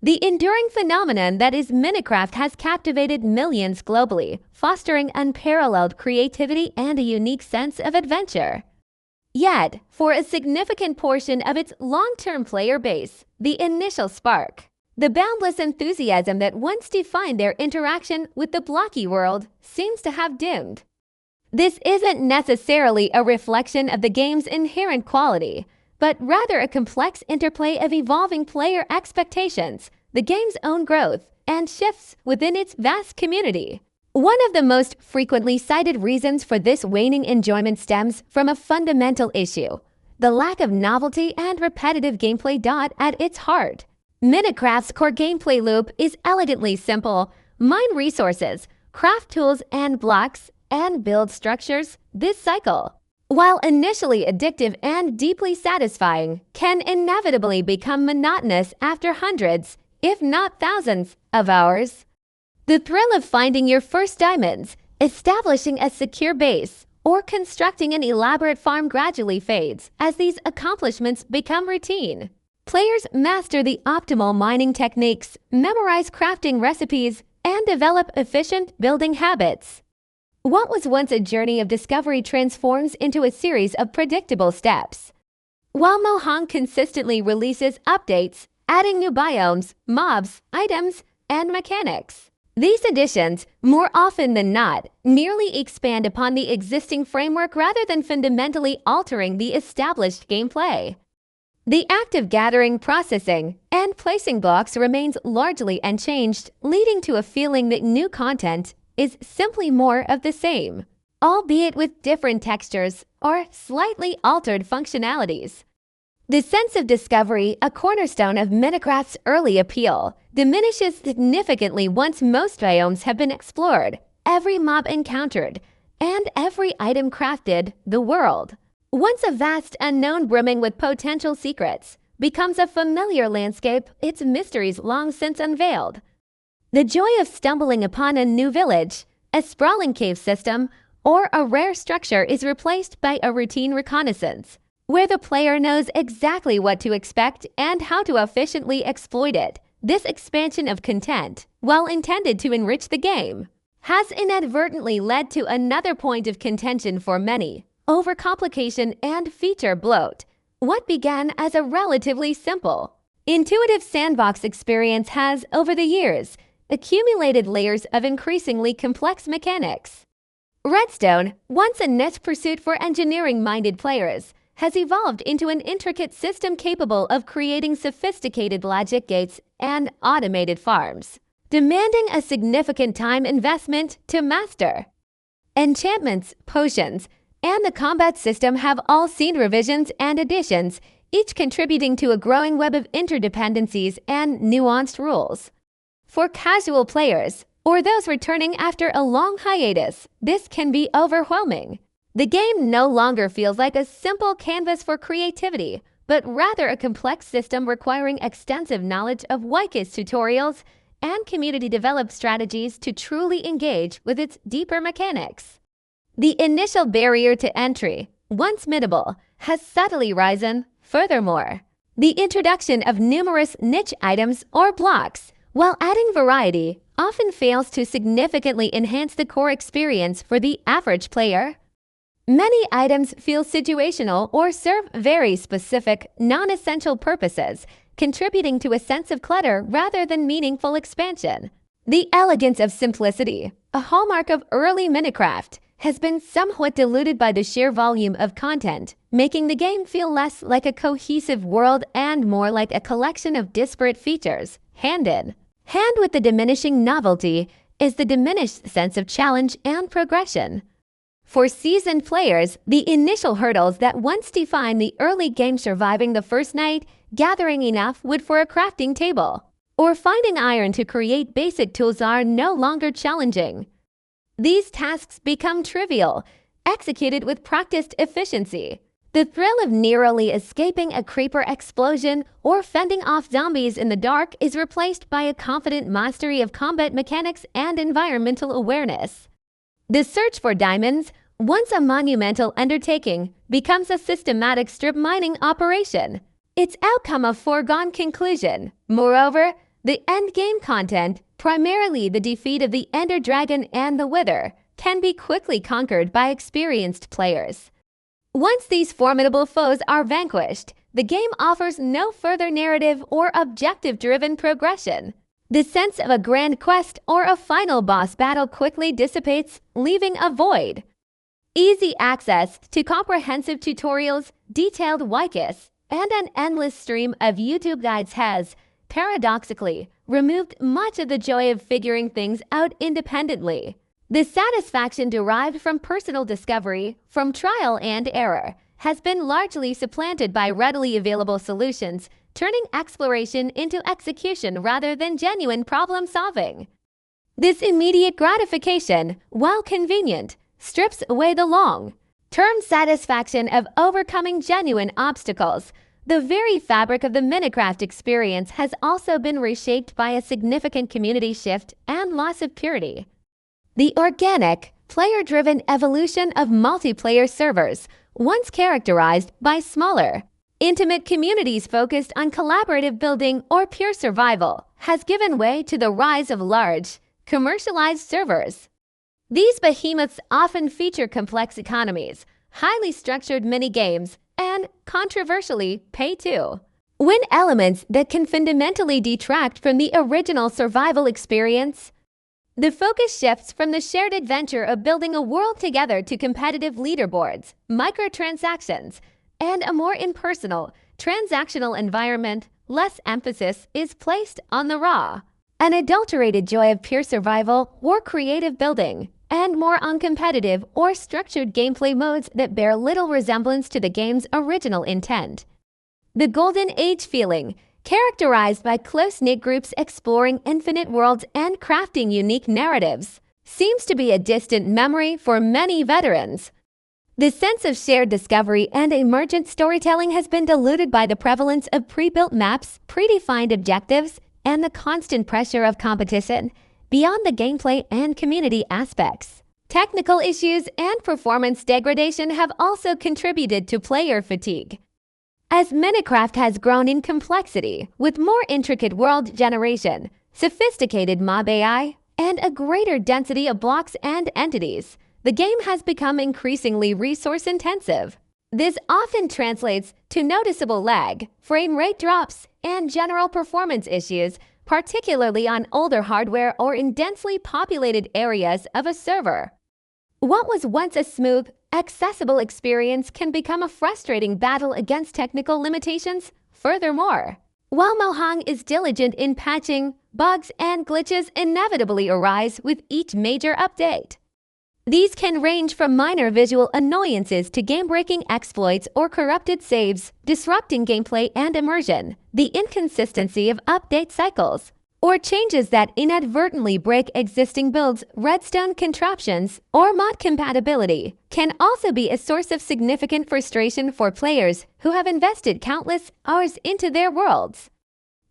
The enduring phenomenon that is Minecraft has captivated millions globally, fostering unparalleled creativity and a unique sense of adventure. Yet, for a significant portion of its long-term player base, the initial spark, the boundless enthusiasm that once defined their interaction with the blocky world, seems to have dimmed. This isn't necessarily a reflection of the game's inherent quality, but rather a complex interplay of evolving player expectations, the game's own growth, and shifts within its vast community. One of the most frequently cited reasons for this waning enjoyment stems from a fundamental issue: the lack of novelty and repetitive gameplay. At its heart, Minecraft's core gameplay loop is elegantly simple: mine resources, craft tools and blocks, and build structures. This cycle, while initially addictive and deeply satisfying, can inevitably become monotonous after hundreds, if not thousands, of hours. The thrill of finding your first diamonds, establishing a secure base, or constructing an elaborate farm gradually fades as these accomplishments become routine. Players master the optimal mining techniques, memorize crafting recipes, and develop efficient building habits. What was once a journey of discovery transforms into a series of predictable steps. While Mojang consistently releases updates, adding new biomes, mobs, items, and mechanics, these additions, more often than not, merely expand upon the existing framework rather than fundamentally altering the established gameplay. The act of gathering, processing, and placing blocks remains largely unchanged, leading to a feeling that new content is simply more of the same, albeit with different textures or slightly altered functionalities. The sense of discovery, a cornerstone of Minecraft's early appeal, diminishes significantly once most biomes have been explored, every mob encountered, and every item crafted. The world, once a vast unknown brimming with potential secrets, becomes a familiar landscape, its mysteries long since unveiled. The joy of stumbling upon a new village, a sprawling cave system, or a rare structure is replaced by a routine reconnaissance, where the player knows exactly what to expect and how to efficiently exploit it. This expansion of content, while intended to enrich the game, has inadvertently led to another point of contention for many: overcomplication and feature bloat. What began as a relatively simple, intuitive sandbox experience has, over the years, accumulated layers of increasingly complex mechanics. Redstone, once a niche pursuit for engineering-minded players, has evolved into an intricate system capable of creating sophisticated logic gates and automated farms, demanding a significant time investment to master. Enchantments, potions, and the combat system have all seen revisions and additions, each contributing to a growing web of interdependencies and nuanced rules. For casual players, or those returning after a long hiatus, this can be overwhelming. The game no longer feels like a simple canvas for creativity, but rather a complex system requiring extensive knowledge of Wikis tutorials and community-developed strategies to truly engage with its deeper mechanics. The initial barrier to entry, once middable, has subtly risen. Furthermore, the introduction of numerous niche items or blocks, while adding variety, often fails to significantly enhance the core experience for the average player. Many items feel situational or serve very specific, non-essential purposes, contributing to a sense of clutter rather than meaningful expansion. The elegance of simplicity, a hallmark of early Minecraft, has been somewhat diluted by the sheer volume of content, making the game feel less like a cohesive world and more like a collection of disparate features. Hand in hand with the diminishing novelty is the diminished sense of challenge and progression. For seasoned players, the initial hurdles that once defined the early game, surviving the first night, gathering enough wood for a crafting table, or finding iron to create basic tools, are no longer challenging. These tasks become trivial, executed with practiced efficiency. The thrill of narrowly escaping a creeper explosion or fending off zombies in the dark is replaced by a confident mastery of combat mechanics and environmental awareness. The search for diamonds, once a monumental undertaking, becomes a systematic strip mining operation, its outcome a foregone conclusion. Moreover, The endgame content, primarily the defeat of the Ender Dragon and the Wither, can be quickly conquered by experienced players. Once these formidable foes are vanquished, the game offers no further narrative or objective-driven progression. The sense of a grand quest or a final boss battle quickly dissipates, leaving a void. Easy access to comprehensive tutorials, detailed wikis, and an endless stream of YouTube guides has, paradoxically, removed much of the joy of figuring things out independently. The satisfaction derived from personal discovery, from trial and error, has been largely supplanted by readily available solutions, turning exploration into execution rather than genuine problem-solving. This immediate gratification, while convenient, strips away the long-term satisfaction of overcoming genuine obstacles. The very fabric of the Minecraft experience has also been reshaped by a significant community shift and loss of purity. The organic, player-driven evolution of multiplayer servers, once characterized by smaller, intimate communities focused on collaborative building or pure survival, has given way to the rise of large, commercialized servers. These behemoths often feature complex economies, highly structured mini-games, and, controversially, pay-to-win elements that can fundamentally detract from the original survival experience. The focus shifts from the shared adventure of building a world together to competitive leaderboards, microtransactions, and a more impersonal, transactional environment. Less emphasis is placed on the raw, unadulterated joy of pure survival or creative building, and more on competitive or structured gameplay modes that bear little resemblance to the game's original intent. The Golden Age feeling, characterized by close-knit groups exploring infinite worlds and crafting unique narratives, seems to be a distant memory for many veterans. The sense of shared discovery and emergent storytelling has been diluted by the prevalence of pre-built maps, predefined objectives, and the constant pressure of competition beyond the gameplay and community aspects. Technical issues and performance degradation have also contributed to player fatigue. As Minecraft has grown in complexity, with more intricate world generation, sophisticated mob AI, and a greater density of blocks and entities, the game has become increasingly resource-intensive. This often translates to noticeable lag, frame rate drops, and general performance issues, particularly on older hardware or in densely populated areas of a server. What was once a smooth, accessible experience can become a frustrating battle against technical limitations. Furthermore, while Mojang is diligent in patching, bugs and glitches inevitably arise with each major update. These can range from minor visual annoyances to game-breaking exploits or corrupted saves, disrupting gameplay and immersion. The inconsistency of update cycles, or changes that inadvertently break existing builds, redstone contraptions, or mod compatibility, can also be a source of significant frustration for players who have invested countless hours into their worlds.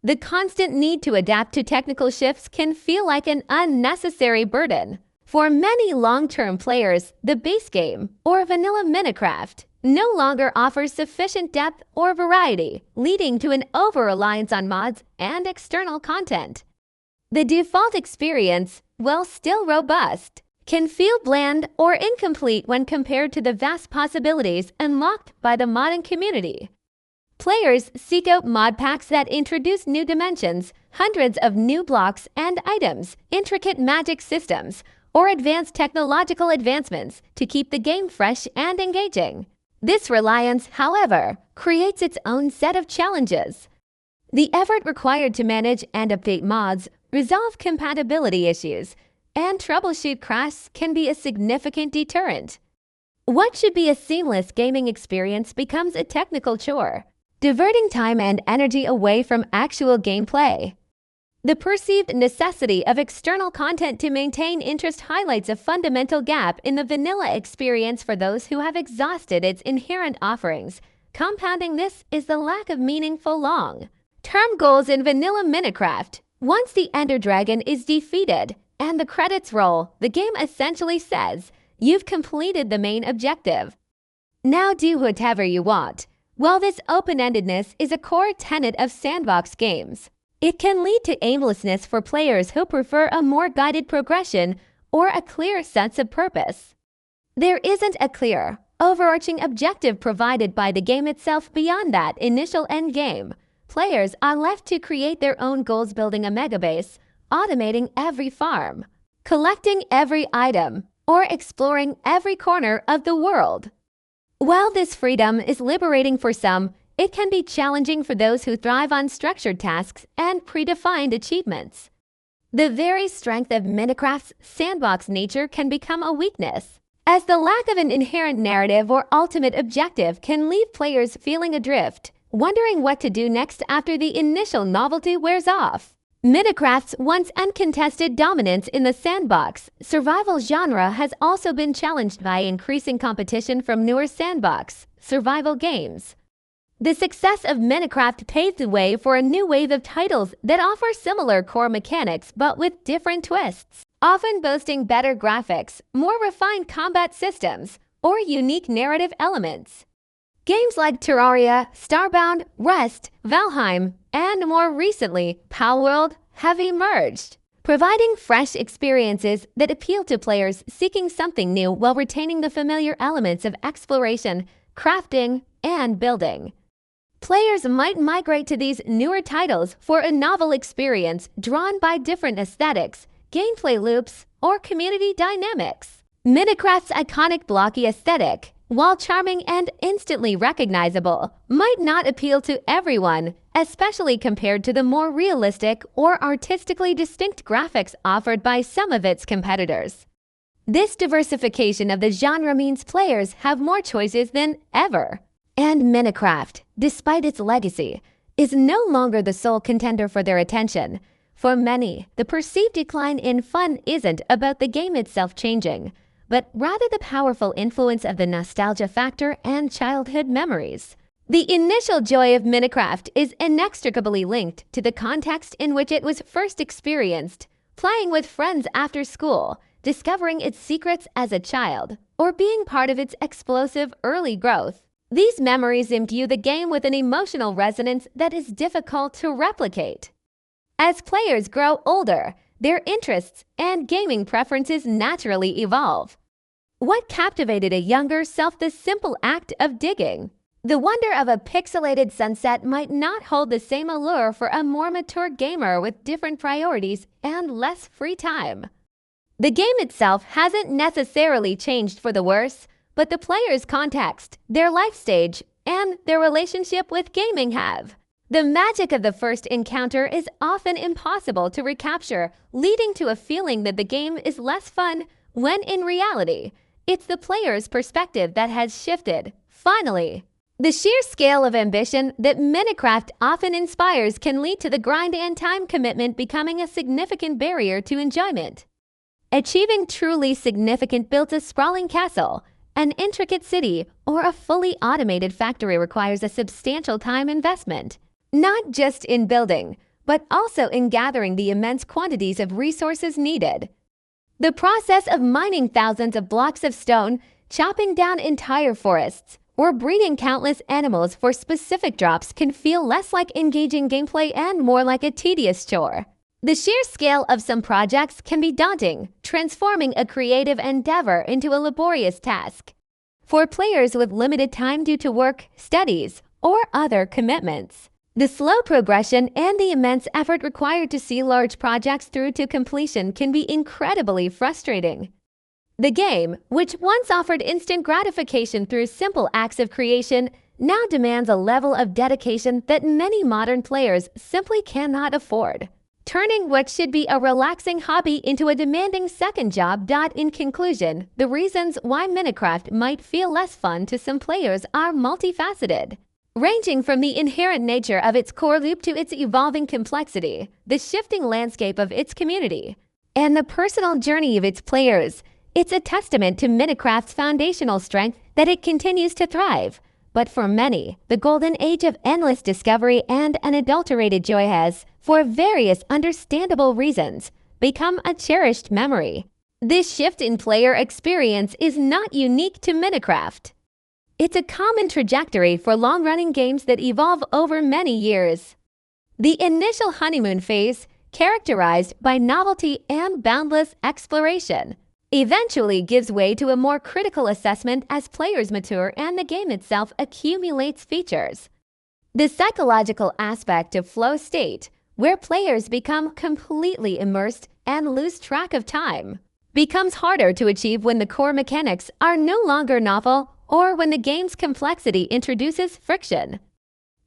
The constant need to adapt to technical shifts can feel like an unnecessary burden. For many long-term players, the base game, or vanilla Minecraft, no longer offers sufficient depth or variety, leading to an over-reliance on mods and external content. The default experience, while still robust, can feel bland or incomplete when compared to the vast possibilities unlocked by the modding community. Players seek out mod packs that introduce new dimensions, hundreds of new blocks and items, intricate magic systems, or advanced technological advancements to keep the game fresh and engaging. This reliance, however, creates its own set of challenges. The effort required to manage and update mods, resolve compatibility issues, and troubleshoot crashes can be a significant deterrent. What should be a seamless gaming experience becomes a technical chore, diverting time and energy away from actual gameplay. The perceived necessity of external content to maintain interest highlights a fundamental gap in the vanilla experience for those who have exhausted its inherent offerings. Compounding this is the lack of meaningful long-term goals in vanilla Minecraft. Once the Ender Dragon is defeated and the credits roll, the game essentially says, "You've completed the main objective. Now do whatever you want." While this open-endedness is a core tenet of sandbox games, It can lead to aimlessness for players who prefer a more guided progression or a clear sense of purpose. There isn't a clear, overarching objective provided by the game itself beyond that initial endgame. Players are left to create their own goals, building a megabase, automating every farm, collecting every item, or exploring every corner of the world. While this freedom is liberating for some, it can be challenging for those who thrive on structured tasks and predefined achievements. The very strength of Minecraft's sandbox nature can become a weakness, as the lack of an inherent narrative or ultimate objective can leave players feeling adrift, wondering what to do next after the initial novelty wears off. Minecraft's once uncontested dominance in the sandbox survival genre has also been challenged by increasing competition from newer sandbox survival games. The success of Minecraft paved the way for a new wave of titles that offer similar core mechanics but with different twists, often boasting better graphics, more refined combat systems, or unique narrative elements. Games like Terraria, Starbound, Rust, Valheim, and more recently, Palworld have emerged, providing fresh experiences that appeal to players seeking something new while retaining the familiar elements of exploration, crafting, and building. Players might migrate to these newer titles for a novel experience drawn by different aesthetics, gameplay loops, or community dynamics. Minecraft's iconic blocky aesthetic, while charming and instantly recognizable, might not appeal to everyone, especially compared to the more realistic or artistically distinct graphics offered by some of its competitors. This diversification of the genre means players have more choices than ever. And Minecraft, despite its legacy, is no longer the sole contender for their attention. For many, the perceived decline in fun isn't about the game itself changing, but rather the powerful influence of the nostalgia factor and childhood memories. The initial joy of Minecraft is inextricably linked to the context in which it was first experienced, playing with friends after school, discovering its secrets as a child, or being part of its explosive early growth. These memories imbue the game with an emotional resonance that is difficult to replicate. As players grow older, their interests and gaming preferences naturally evolve. What captivated a younger self the simple act of digging? The wonder of a pixelated sunset might not hold the same allure for a more mature gamer with different priorities and less free time. The game itself hasn't necessarily changed for the worse, but the player's context, their life stage, and their relationship with gaming have. The magic of the first encounter is often impossible to recapture, leading to a feeling that the game is less fun when in reality, it's the player's perspective that has shifted. Finally, the sheer scale of ambition that Minecraft often inspires can lead to the grind and time commitment becoming a significant barrier to enjoyment. Achieving truly significant builds a sprawling castle, an intricate city, or a fully automated factory requires a substantial time investment, not just in building, but also in gathering the immense quantities of resources needed. The process of mining thousands of blocks of stone, chopping down entire forests, or breeding countless animals for specific drops can feel less like engaging gameplay and more like a tedious chore. The sheer scale of some projects can be daunting, transforming a creative endeavor into a laborious task. For players with limited time due to work, studies, or other commitments, the slow progression and the immense effort required to see large projects through to completion can be incredibly frustrating. The game, which once offered instant gratification through simple acts of creation, now demands a level of dedication that many modern players simply cannot afford, turning what should be a relaxing hobby into a demanding second job. In conclusion, the reasons why Minecraft might feel less fun to some players are multifaceted, ranging from the inherent nature of its core loop to its evolving complexity, the shifting landscape of its community, and the personal journey of its players. It's a testament to Minecraft's foundational strength that it continues to thrive. But for many, the golden age of endless discovery and unadulterated joy has, for various understandable reasons, become a cherished memory. This shift in player experience is not unique to Minecraft. It's a common trajectory for long-running games that evolve over many years. The initial honeymoon phase, characterized by novelty and boundless exploration, eventually gives way to a more critical assessment as players mature and the game itself accumulates features. The psychological aspect of flow state, where players become completely immersed and lose track of time, becomes harder to achieve when the core mechanics are no longer novel or when the game's complexity introduces friction.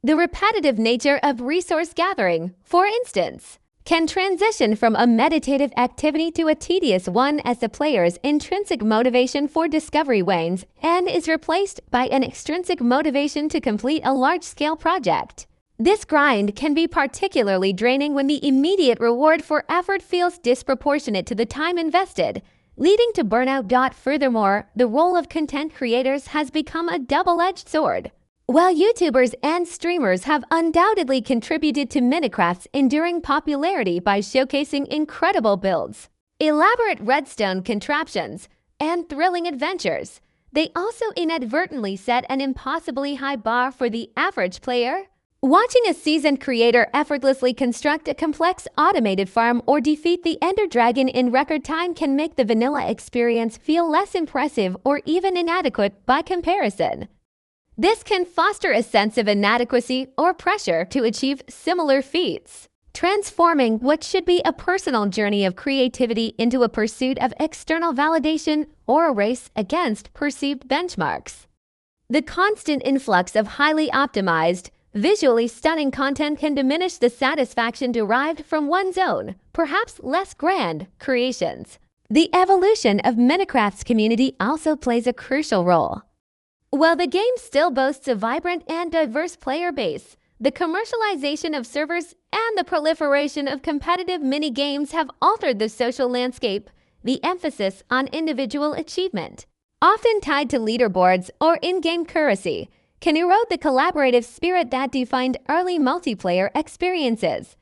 The repetitive nature of resource gathering, for instance, can transition from a meditative activity to a tedious one as the player's intrinsic motivation for discovery wanes and is replaced by an extrinsic motivation to complete a large-scale project. This grind can be particularly draining when the immediate reward for effort feels disproportionate to the time invested, leading to burnout. Furthermore, the role of content creators has become a double-edged sword. While YouTubers and streamers have undoubtedly contributed to Minecraft's enduring popularity by showcasing incredible builds, elaborate redstone contraptions, and thrilling adventures, they also inadvertently set an impossibly high bar for the average player. Watching a seasoned creator effortlessly construct a complex automated farm or defeat the Ender Dragon in record time can make the vanilla experience feel less impressive or even inadequate by comparison. This can foster a sense of inadequacy or pressure to achieve similar feats, transforming what should be a personal journey of creativity into a pursuit of external validation or a race against perceived benchmarks. The constant influx of highly optimized, visually stunning content can diminish the satisfaction derived from one's own, perhaps less grand, creations. The evolution of Minecraft's community also plays a crucial role. While the game still boasts a vibrant and diverse player base, the commercialization of servers and the proliferation of competitive mini-games have altered the social landscape. The emphasis on individual achievement, often tied to leaderboards or in-game currency, can erode the collaborative spirit that defined early multiplayer experiences.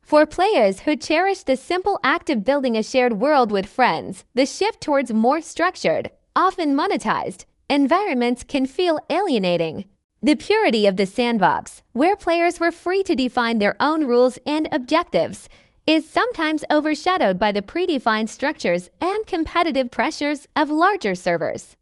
For players who cherish the simple act of building a shared world with friends, the shift towards more structured, often monetized, environments can feel alienating. The purity of the sandbox, where players were free to define their own rules and objectives, is sometimes overshadowed by the predefined structures and competitive pressures of larger servers.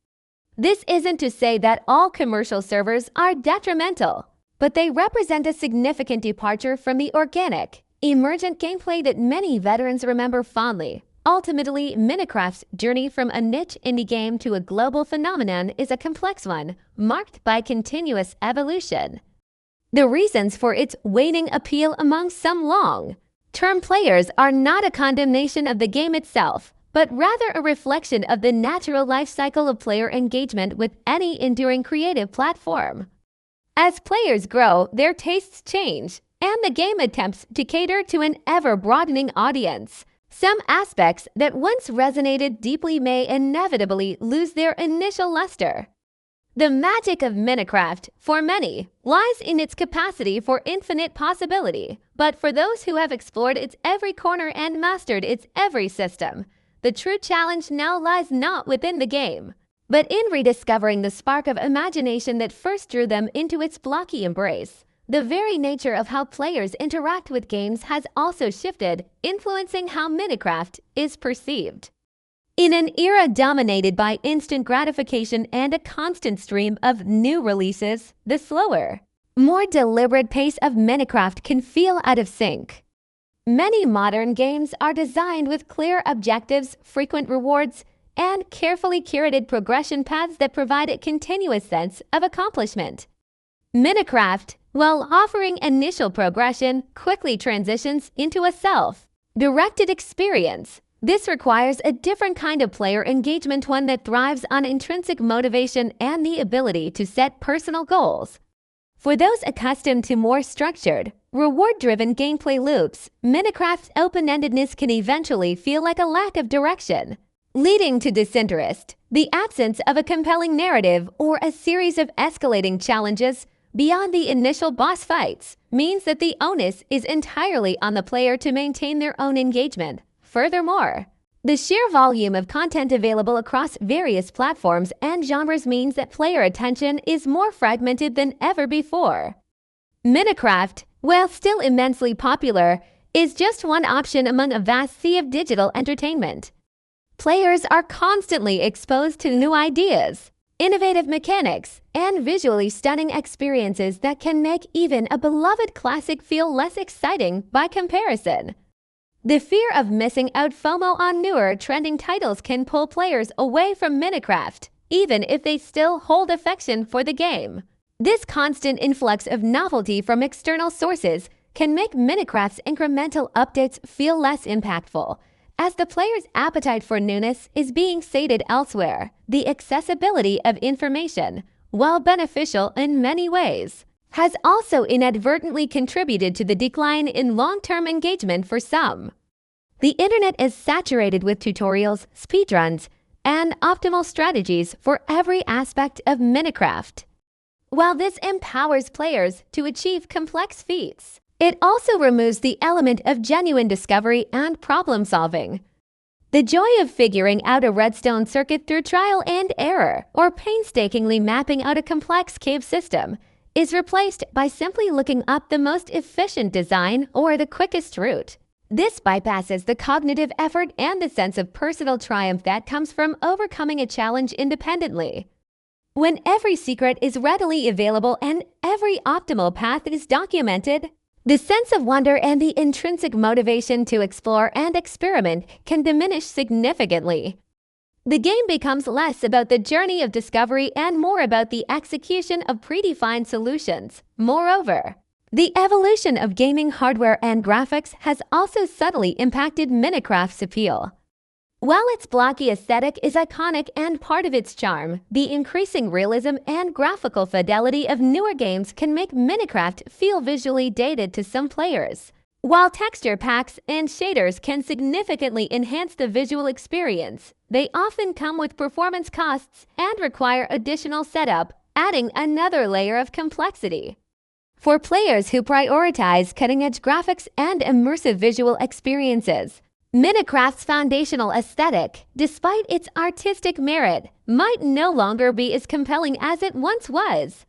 This isn't to say that all commercial servers are detrimental, but they represent a significant departure from the organic, emergent gameplay that many veterans remember fondly. Ultimately, Minecraft's journey from a niche indie game to a global phenomenon is a complex one, marked by continuous evolution. The reasons for its waning appeal among some long-term players are not a condemnation of the game itself, but rather a reflection of the natural life cycle of player engagement with any enduring creative platform. As players grow, their tastes change, and the game attempts to cater to an ever-broadening audience. Some aspects that once resonated deeply may inevitably lose their initial luster. The magic of Minecraft, for many, lies in its capacity for infinite possibility, but for those who have explored its every corner and mastered its every system, the true challenge now lies not within the game, but in rediscovering the spark of imagination that first drew them into its blocky embrace. The very nature of how players interact with games has also shifted, influencing how Minecraft is perceived. In an era dominated by instant gratification and a constant stream of new releases, the slower, more deliberate pace of Minecraft can feel out of sync. Many modern games are designed with clear objectives, frequent rewards, and carefully curated progression paths that provide a continuous sense of accomplishment. Minecraft, while offering initial progression, quickly transitions into a self-directed experience. This requires a different kind of player engagement, one that thrives on intrinsic motivation and the ability to set personal goals. For those accustomed to more structured, reward-driven gameplay loops, Minecraft's open-endedness can eventually feel like a lack of direction, leading to disinterest. The absence of a compelling narrative or a series of escalating challenges beyond the initial boss fights means that the onus is entirely on the player to maintain their own engagement. Furthermore, the sheer volume of content available across various platforms and genres means that player attention is more fragmented than ever before. Minecraft, while still immensely popular, is just one option among a vast sea of digital entertainment. Players are constantly exposed to new ideas, innovative mechanics, and visually stunning experiences that can make even a beloved classic feel less exciting by comparison. The fear of missing out FOMO on newer trending titles can pull players away from Minecraft, even if they still hold affection for the game. This constant influx of novelty from external sources can make Minecraft's incremental updates feel less impactful, as the player's appetite for newness is being sated elsewhere. The accessibility of information, while beneficial in many ways, has also inadvertently contributed to the decline in long-term engagement for some. The internet is saturated with tutorials, speedruns, and optimal strategies for every aspect of Minecraft. While this empowers players to achieve complex feats, it also removes the element of genuine discovery and problem-solving. The joy of figuring out a redstone circuit through trial and error, or painstakingly mapping out a complex cave system, is replaced by simply looking up the most efficient design or the quickest route. This bypasses the cognitive effort and the sense of personal triumph that comes from overcoming a challenge independently. When every secret is readily available and every optimal path is documented, the sense of wonder and the intrinsic motivation to explore and experiment can diminish significantly. The game becomes less about the journey of discovery and more about the execution of predefined solutions. Moreover, the evolution of gaming hardware and graphics has also subtly impacted Minecraft's appeal. While its blocky aesthetic is iconic and part of its charm, the increasing realism and graphical fidelity of newer games can make Minecraft feel visually dated to some players. While texture packs and shaders can significantly enhance the visual experience, they often come with performance costs and require additional setup, adding another layer of complexity. For players who prioritize cutting-edge graphics and immersive visual experiences, Minecraft's foundational aesthetic, despite its artistic merit, might no longer be as compelling as it once was.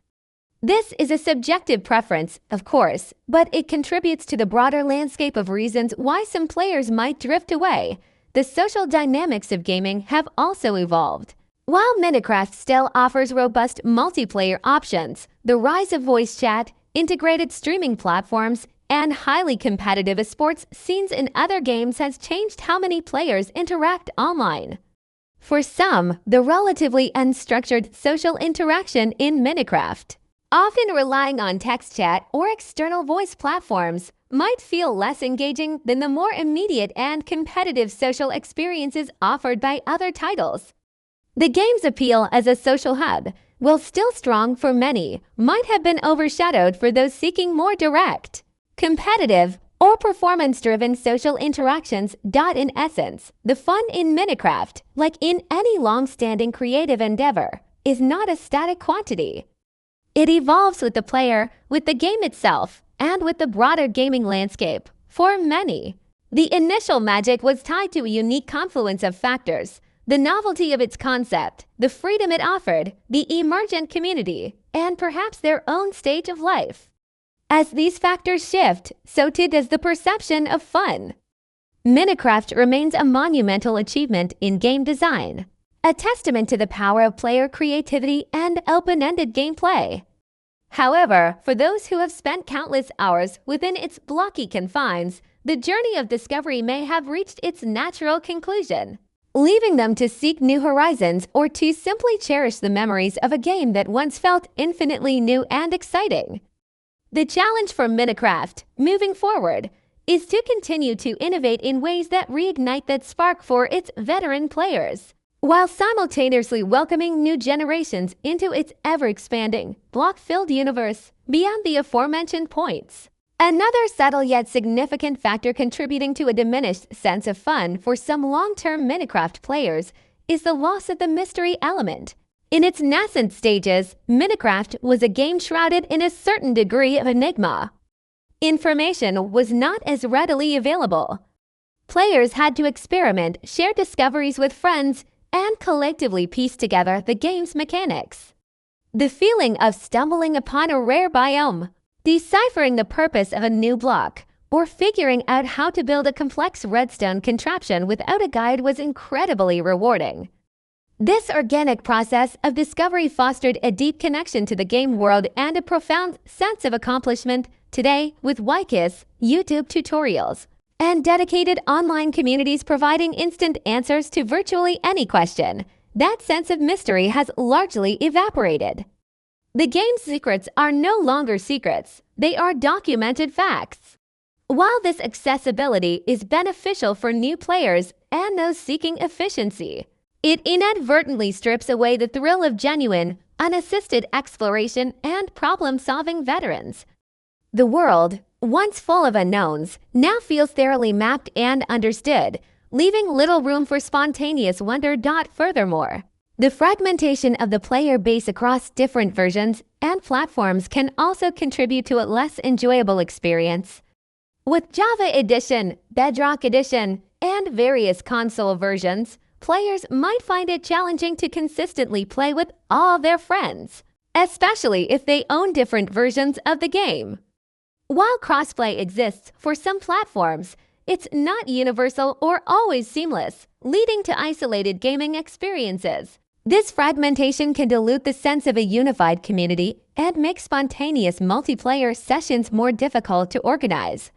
This is a subjective preference, of course, but it contributes to the broader landscape of reasons why some players might drift away. The social dynamics of gaming have also evolved. While Minecraft still offers robust multiplayer options, the rise of voice chat, integrated streaming platforms, and highly competitive esports scenes in other games has changed how many players interact online. For some, the relatively unstructured social interaction in Minecraft, often relying on text chat or external voice platforms, might feel less engaging than the more immediate and competitive social experiences offered by other titles. The game's appeal as a social hub, while still strong for many, might have been overshadowed for those seeking more direct, competitive, or performance-driven social interactions. In essence, the fun in Minecraft, like in any long-standing creative endeavor, is not a static quantity. It evolves with the player, with the game itself, and with the broader gaming landscape. For many, the initial magic was tied to a unique confluence of factors: the novelty of its concept, the freedom it offered, the emergent community, and perhaps their own stage of life. As these factors shift, so too does the perception of fun. Minecraft remains a monumental achievement in game design, a testament to the power of player creativity and open-ended gameplay. However, for those who have spent countless hours within its blocky confines, the journey of discovery may have reached its natural conclusion, leaving them to seek new horizons or to simply cherish the memories of a game that once felt infinitely new and exciting. The challenge for Minecraft, moving forward, is to continue to innovate in ways that reignite that spark for its veteran players, while simultaneously welcoming new generations into its ever-expanding, block-filled universe beyond the aforementioned points. Another subtle yet significant factor contributing to a diminished sense of fun for some long-term Minecraft players is the loss of the mystery element. In its nascent stages, Minecraft was a game shrouded in a certain degree of enigma. Information was not as readily available. Players had to experiment, share discoveries with friends, and collectively piece together the game's mechanics. The feeling of stumbling upon a rare biome, Deciphering the purpose of a new block, or figuring out how to build a complex redstone contraption without a guide was incredibly rewarding. This organic process of discovery fostered a deep connection to the game world and a profound sense of accomplishment. Today, with Wikis, YouTube tutorials, and dedicated online communities providing instant answers to virtually any question, that sense of mystery has largely evaporated. The game's secrets are no longer secrets, they are documented facts. While this accessibility is beneficial for new players and those seeking efficiency, it inadvertently strips away the thrill of genuine, unassisted exploration and problem-solving veterans. The world, once full of unknowns, now feels thoroughly mapped and understood, leaving little room for spontaneous wonder. Furthermore, the fragmentation of the player base across different versions and platforms can also contribute to a less enjoyable experience. With Java Edition, Bedrock Edition, and various console versions, players might find it challenging to consistently play with all their friends, especially if they own different versions of the game. While crossplay exists for some platforms, it's not universal or always seamless, leading to isolated gaming experiences. This fragmentation can dilute the sense of a unified community and make spontaneous multiplayer sessions more difficult to organize.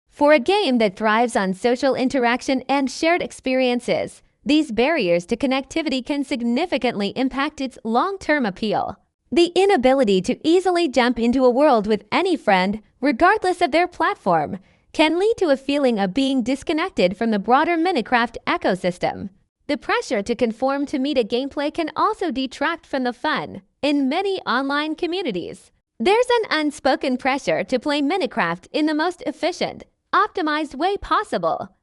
For a game that thrives on social interaction and shared experiences, these barriers to connectivity can significantly impact its long-term appeal. The inability to easily jump into a world with any friend, regardless of their platform, can lead to a feeling of being disconnected from the broader Minecraft ecosystem. The pressure to conform to meta gameplay can also detract from the fun. In many online communities, there's an unspoken pressure to play Minecraft in the most efficient, optimized way possible.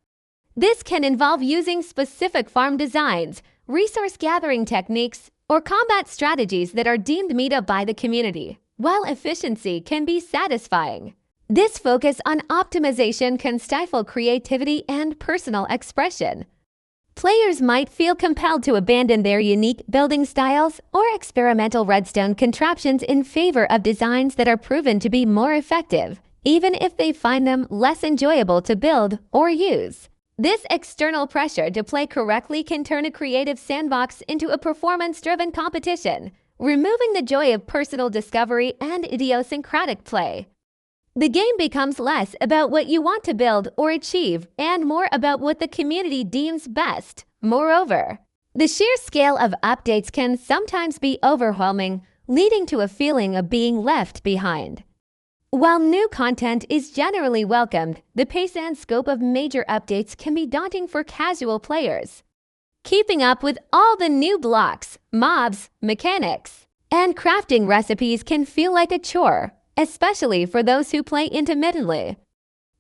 This can involve using specific farm designs, resource gathering techniques, or combat strategies that are deemed meta by the community. While efficiency can be satisfying, this focus on optimization can stifle creativity and personal expression. Players might feel compelled to abandon their unique building styles or experimental redstone contraptions in favor of designs that are proven to be more effective, even if they find them less enjoyable to build or use. This external pressure to play correctly can turn a creative sandbox into a performance-driven competition, removing the joy of personal discovery and idiosyncratic play. The game becomes less about what you want to build or achieve and more about what the community deems best. Moreover, the sheer scale of updates can sometimes be overwhelming, leading to a feeling of being left behind. While new content is generally welcomed, the pace and scope of major updates can be daunting for casual players. Keeping up with all the new blocks, mobs, mechanics, and crafting recipes can feel like a chore, especially for those who play intermittently.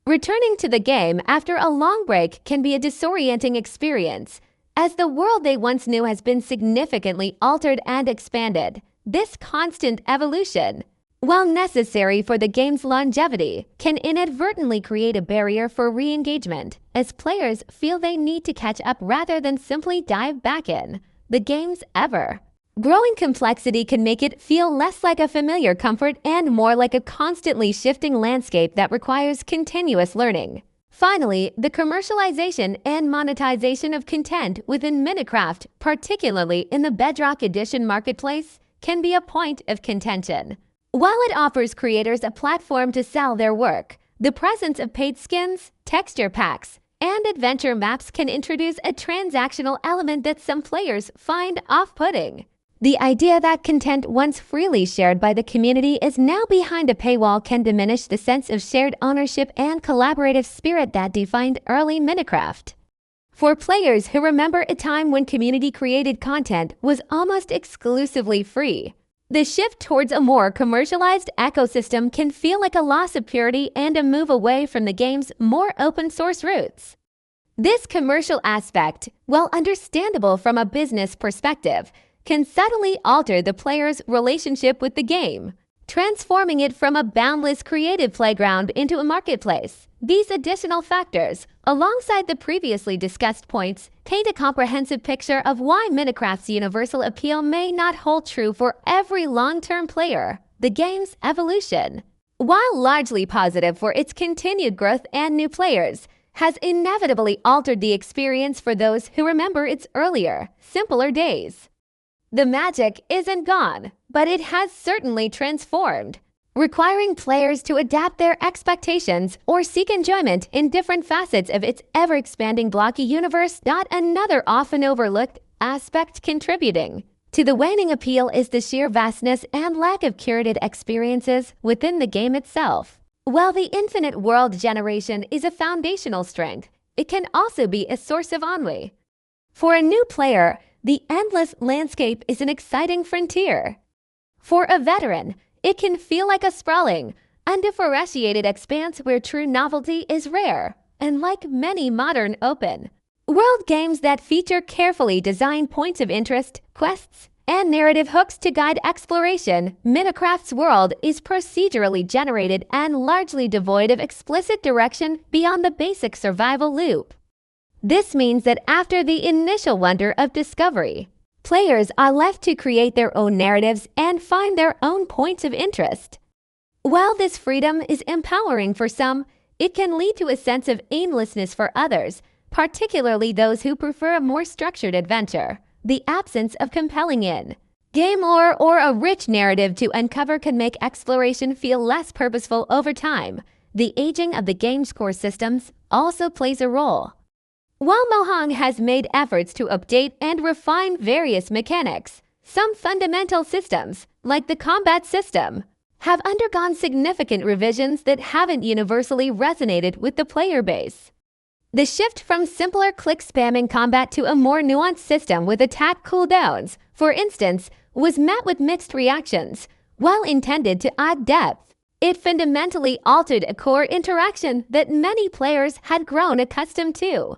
Returning to the game after a long break can be a disorienting experience, as the world they once knew has been significantly altered and expanded. This constant evolution, while necessary for the game's longevity, can inadvertently create a barrier for re-engagement, as players feel they need to catch up rather than simply dive back in the game's ever. Growing complexity can make it feel less like a familiar comfort and more like a constantly shifting landscape that requires continuous learning. Finally, the commercialization and monetization of content within Minecraft, particularly in the Bedrock Edition marketplace, can be a point of contention. While it offers creators a platform to sell their work, the presence of paid skins, texture packs, and adventure maps can introduce a transactional element that some players find off-putting. The idea that content once freely shared by the community is now behind a paywall can diminish the sense of shared ownership and collaborative spirit that defined early Minecraft. For players who remember a time when community-created content was almost exclusively free, the shift towards a more commercialized ecosystem can feel like a loss of purity and a move away from the game's more open-source roots. This commercial aspect, while understandable from a business perspective, can subtly alter the player's relationship with the game, transforming it from a boundless creative playground into a marketplace. These additional factors, alongside the previously discussed points, paint a comprehensive picture of why Minecraft's universal appeal may not hold true for every long-term player. The game's evolution. while largely positive for its continued growth and new players, has inevitably altered the experience for those who remember its earlier, simpler days. The magic isn't gone, but it has certainly transformed, requiring players to adapt their expectations or seek enjoyment in different facets of its ever-expanding blocky universe. Another often overlooked aspect contributing to the waning appeal is the sheer vastness and lack of curated experiences within the game itself. While the infinite world generation is a foundational strength, it can also be a source of ennui. For a new player, the endless landscape is an exciting frontier. For a veteran, it can feel like a sprawling, undifferentiated expanse where true novelty is rare, and like many modern open world games that feature carefully designed points of interest, quests, and narrative hooks to guide exploration, Minecraft's world is procedurally generated and largely devoid of explicit direction beyond the basic survival loop. This means that after the initial wonder of discovery, players are left to create their own narratives and find their own points of interest. While this freedom is empowering for some, it can lead to a sense of aimlessness for others, particularly those who prefer a more structured adventure. The absence of compelling in-game lore or a rich narrative to uncover can make exploration feel less purposeful over time. The aging of the game's core systems also plays a role. While Mojang has made efforts to update and refine various mechanics, some fundamental systems, like the combat system, have undergone significant revisions that haven't universally resonated with the player base. The shift from simpler click-spamming combat to a more nuanced system with attack cooldowns, for instance, was met with mixed reactions. While intended to add depth, it fundamentally altered a core interaction that many players had grown accustomed to.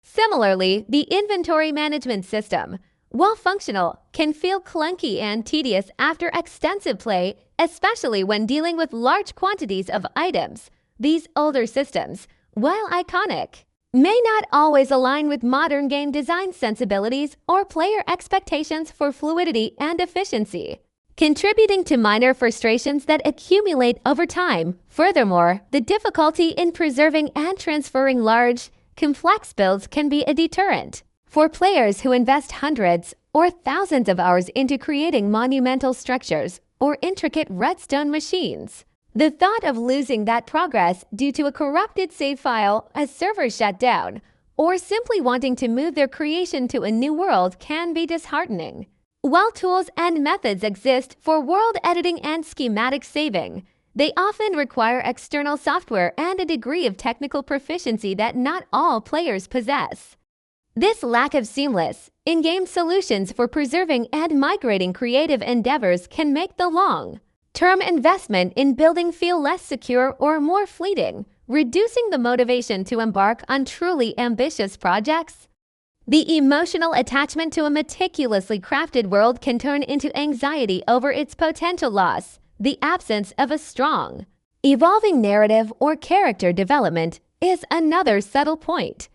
Similarly, the inventory management system, while functional, can feel clunky and tedious after extensive play, especially when dealing with large quantities of items. These older systems, while iconic, may not always align with modern game design sensibilities or player expectations for fluidity and efficiency, contributing to minor frustrations that accumulate over time. Furthermore, the difficulty in preserving and transferring large, complex builds can be a deterrent for players who invest hundreds or thousands of hours into creating monumental structures or intricate redstone machines. The thought of losing that progress due to a corrupted save file as servers shut down, or simply wanting to move their creation to a new world can be disheartening. While tools and methods exist for world editing and schematic saving, they often require external software and a degree of technical proficiency that not all players possess. This lack of seamless, in-game solutions for preserving and migrating creative endeavors can make the long-term investment in building feel less secure or more fleeting, reducing the motivation to embark on truly ambitious projects. The emotional attachment to a meticulously crafted world can turn into anxiety over its potential loss. The absence of a strong, evolving narrative or character development is another subtle point.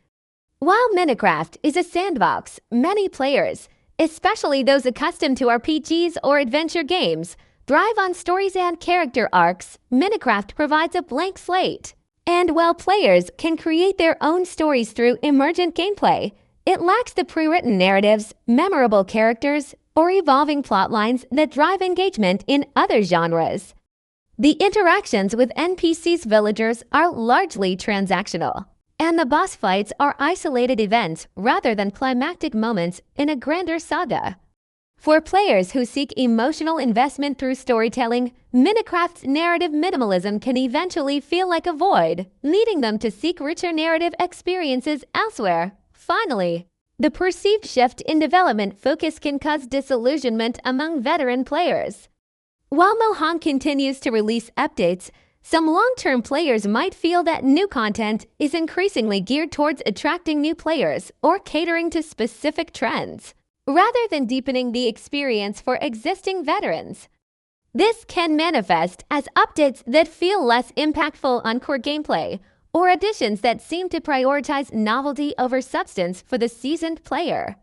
While Minecraft is a sandbox, many players, especially those accustomed to RPGs or adventure games, thrive on stories and character arcs. Minecraft provides a blank slate, and while players can create their own stories through emergent gameplay, it lacks the pre-written narratives, memorable characters, or evolving plotlines that drive engagement in other genres. The interactions with NPCs villagers are largely transactional, and the boss fights are isolated events rather than climactic moments in a grander saga. For players who seek emotional investment through storytelling, Minecraft's narrative minimalism can eventually feel like a void, leading them to seek richer narrative experiences elsewhere. Finally, the perceived shift in development focus can cause disillusionment among veteran players. While Mojang continues to release updates, some long-term players might feel that new content is increasingly geared towards attracting new players or catering to specific trends, rather than deepening the experience for existing veterans. This can manifest as updates that feel less impactful on core gameplay, or additions that seem to prioritize novelty over substance for the seasoned player.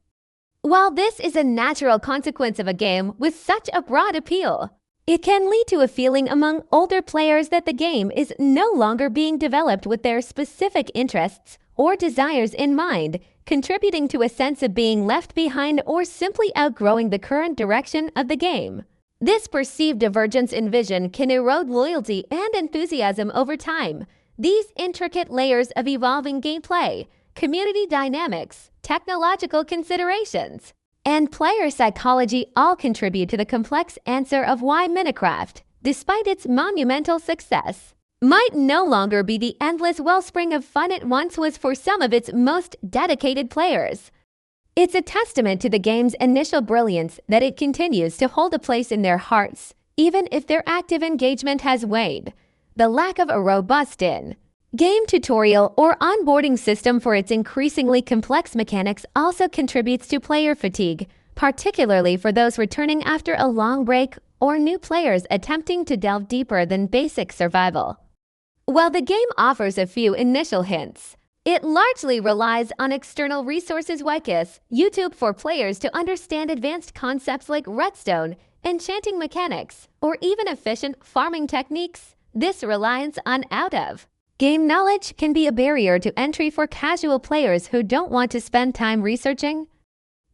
While this is a natural consequence of a game with such a broad appeal, It can lead to a feeling among older players that the game is no longer being developed with their specific interests or desires in mind, contributing to a sense of being left behind or simply outgrowing the current direction of the game. This perceived divergence in vision can erode loyalty and enthusiasm over time. These intricate layers of evolving gameplay, community dynamics, technological considerations, and player psychology all contribute to the complex answer of why Minecraft, despite its monumental success, might no longer be the endless wellspring of fun it once was for some of its most dedicated players. It's a testament to the game's initial brilliance that it continues to hold a place in their hearts, even if their active engagement has waned. The lack of a robust in-game tutorial or onboarding system for its increasingly complex mechanics also contributes to player fatigue, particularly for those returning after a long break or new players attempting to delve deeper than basic survival. While the game offers a few initial hints, it largely relies on external resources like YouTube for players to understand advanced concepts like redstone, enchanting mechanics, or even efficient farming techniques. This reliance on out-of-game knowledge can be a barrier to entry for casual players who don't want to spend time researching.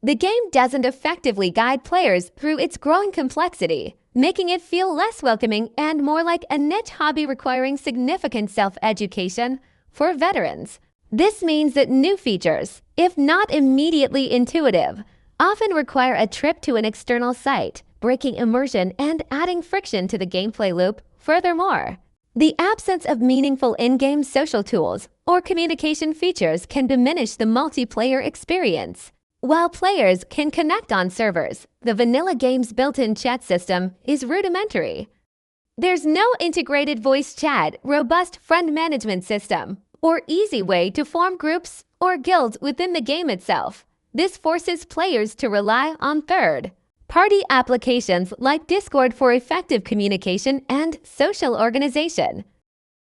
The game doesn't effectively guide players through its growing complexity, making it feel less welcoming and more like a niche hobby requiring significant self-education for veterans. This means that new features, if not immediately intuitive, often require a trip to an external site, breaking immersion and adding friction to the gameplay loop. Furthermore, the absence of meaningful in-game social tools or communication features can diminish the multiplayer experience. While players can connect on servers, the vanilla game's built-in chat system is rudimentary. There's no integrated voice chat, robust friend management system, or easy way to form groups or guilds within the game itself. This forces players to rely on third-party applications like Discord for effective communication and social organization.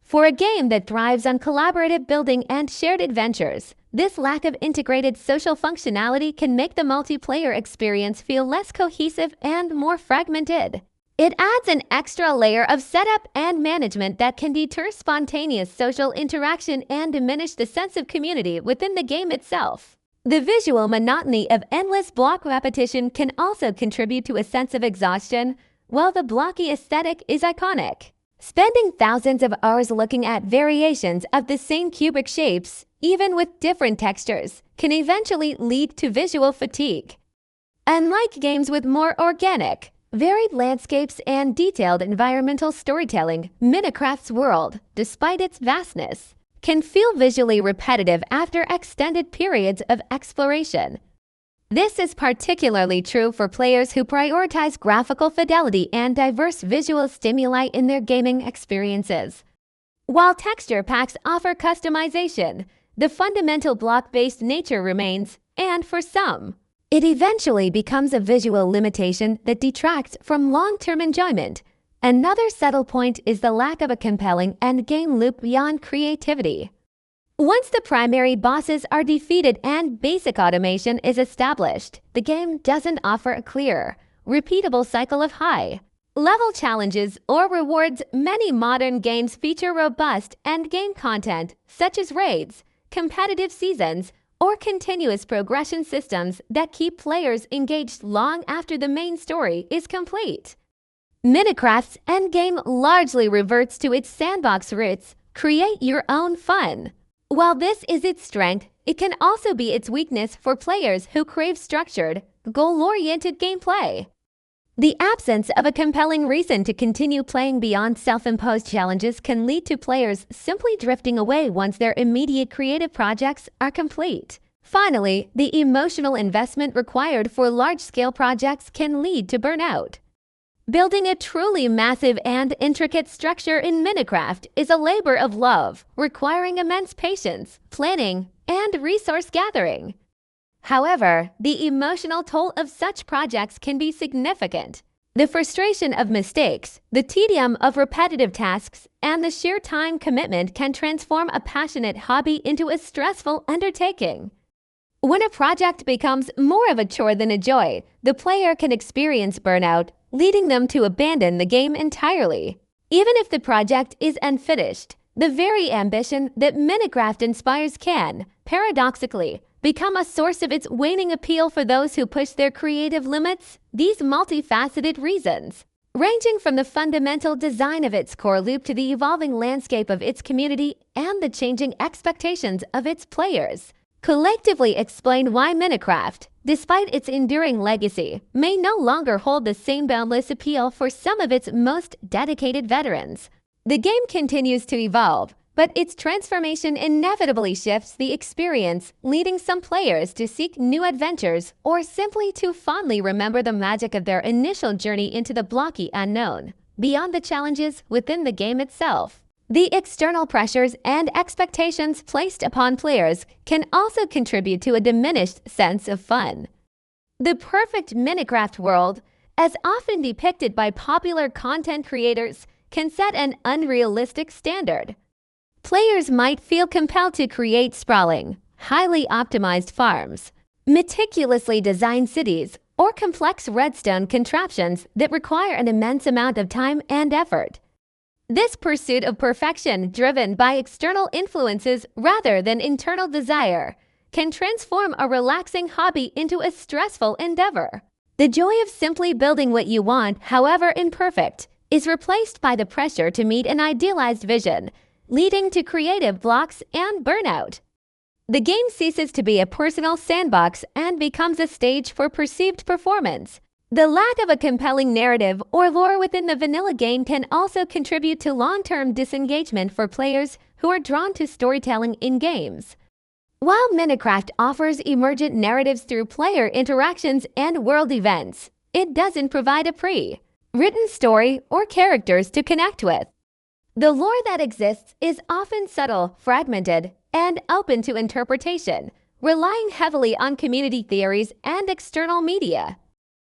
For a game that thrives on collaborative building and shared adventures, this lack of integrated social functionality can make the multiplayer experience feel less cohesive and more fragmented. It adds an extra layer of setup and management that can deter spontaneous social interaction and diminish the sense of community within the game itself. The visual monotony of endless block repetition can also contribute to a sense of exhaustion, while the blocky aesthetic is iconic. Spending thousands of hours looking at variations of the same cubic shapes, even with different textures, can eventually lead to visual fatigue. Unlike games with more organic, varied landscapes and detailed environmental storytelling, Minecraft's world, despite its vastness, can feel visually repetitive after extended periods of exploration. This is particularly true for players who prioritize graphical fidelity and diverse visual stimuli in their gaming experiences. While texture packs offer customization, the fundamental block-based nature remains, and for some, it eventually becomes a visual limitation that detracts from long-term enjoyment. Another subtle point is the lack of a compelling endgame loop beyond creativity. Once the primary bosses are defeated and basic automation is established, the game doesn't offer a clear, repeatable cycle of high-level challenges or rewards. Many modern games feature robust endgame content, such as raids, competitive seasons, or continuous progression systems that keep players engaged long after the main story is complete. Minecraft's endgame largely reverts to its sandbox roots, create your own fun. While this is its strength, it can also be its weakness for players who crave structured, goal-oriented gameplay. The absence of a compelling reason to continue playing beyond self-imposed challenges can lead to players simply drifting away once their immediate creative projects are complete. Finally, the emotional investment required for large-scale projects can lead to burnout. Building a truly massive and intricate structure in Minecraft is a labor of love, requiring immense patience, planning, and resource gathering. However, the emotional toll of such projects can be significant. The frustration of mistakes, the tedium of repetitive tasks, and the sheer time commitment can transform a passionate hobby into a stressful undertaking. When a project becomes more of a chore than a joy, the player can experience burnout, leading them to abandon the game entirely. Even if the project is unfinished, the very ambition that Minecraft inspires can, paradoxically, become a source of its waning appeal for those who push their creative limits. These multifaceted reasons, ranging from the fundamental design of its core loop to the evolving landscape of its community and the changing expectations of its players, collectively explain why Minecraft, despite its enduring legacy, may no longer hold the same boundless appeal for some of its most dedicated veterans. The game continues to evolve, but its transformation inevitably shifts the experience, leading some players to seek new adventures or simply to fondly remember the magic of their initial journey into the blocky unknown. Beyond the challenges within the game itself, the external pressures and expectations placed upon players can also contribute to a diminished sense of fun. The perfect Minecraft world, as often depicted by popular content creators, can set an unrealistic standard. Players might feel compelled to create sprawling, highly optimized farms, meticulously designed cities, or complex redstone contraptions that require an immense amount of time and effort. This pursuit of perfection, driven by external influences rather than internal desire, can transform a relaxing hobby into a stressful endeavor. The joy of simply building what you want, however imperfect, is replaced by the pressure to meet an idealized vision, leading to creative blocks and burnout. The game ceases to be a personal sandbox and becomes a stage for perceived performance. The lack of a compelling narrative or lore within the vanilla game can also contribute to long-term disengagement for players who are drawn to storytelling in games. While Minecraft offers emergent narratives through player interactions and world events, it doesn't provide a pre-written story or characters to connect with. The lore that exists is often subtle, fragmented, and open to interpretation, relying heavily on community theories and external media.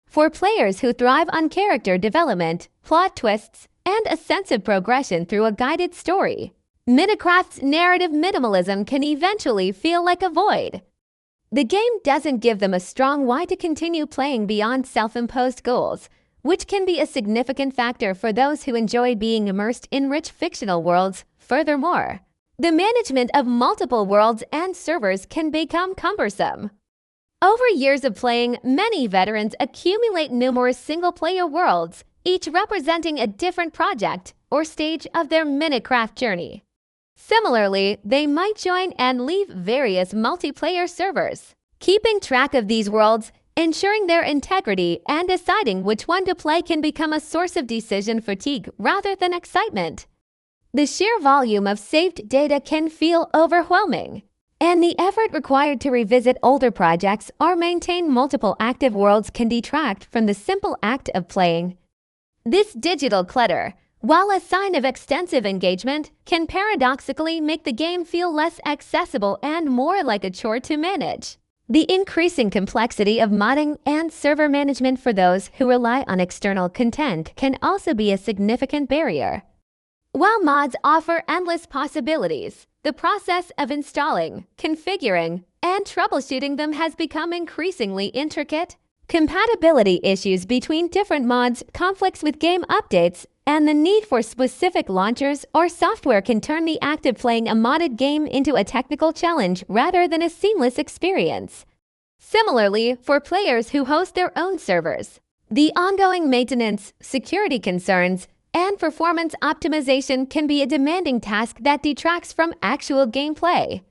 For players who thrive on character development, plot twists, and a sense of progression through a guided story, Minecraft's narrative minimalism can eventually feel like a void. The game doesn't give them a strong why to continue playing beyond self-imposed goals, which can be a significant factor for those who enjoy being immersed in rich fictional worlds. Furthermore, the management of multiple worlds and servers can become cumbersome. Over years of playing, many veterans accumulate numerous single-player worlds, each representing a different project or stage of their Minecraft journey. Similarly, they might join and leave various multiplayer servers. Keeping track of these worlds, ensuring their integrity, and deciding which one to play can become a source of decision fatigue rather than excitement. The sheer volume of saved data can feel overwhelming, and the effort required to revisit older projects or maintain multiple active worlds can detract from the simple act of playing. This digital clutter, while a sign of extensive engagement, can paradoxically make the game feel less accessible and more like a chore to manage. The increasing complexity of modding and server management for those who rely on external content can also be a significant barrier. While mods offer endless possibilities, the process of installing, configuring, and troubleshooting them has become increasingly intricate. Compatibility issues between different mods, conflicts with game updates, and the need for specific launchers or software can turn the act of playing a modded game into a technical challenge rather than a seamless experience. Similarly, for players who host their own servers, the ongoing maintenance, security concerns, and performance optimization can be a demanding task that detracts from actual gameplay.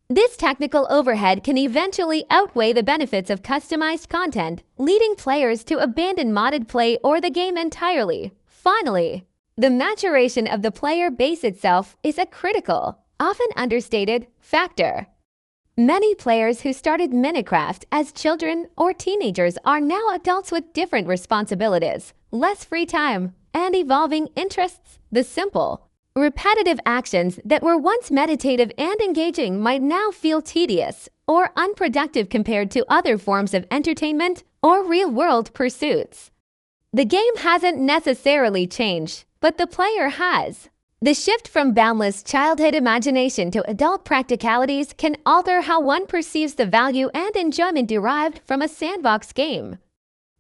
This technical overhead can eventually outweigh the benefits of customized content, leading players to abandon modded play or the game entirely. Finally, the maturation of the player base itself is a critical, often understated, factor. Many players who started Minecraft as children or teenagers are now adults with different responsibilities, less free time, and evolving interests. The simple, repetitive actions that were once meditative and engaging might now feel tedious or unproductive compared to other forms of entertainment or real-world pursuits. The game hasn't necessarily changed, but the player has. The shift from boundless childhood imagination to adult practicalities can alter how one perceives the value and enjoyment derived from a sandbox game.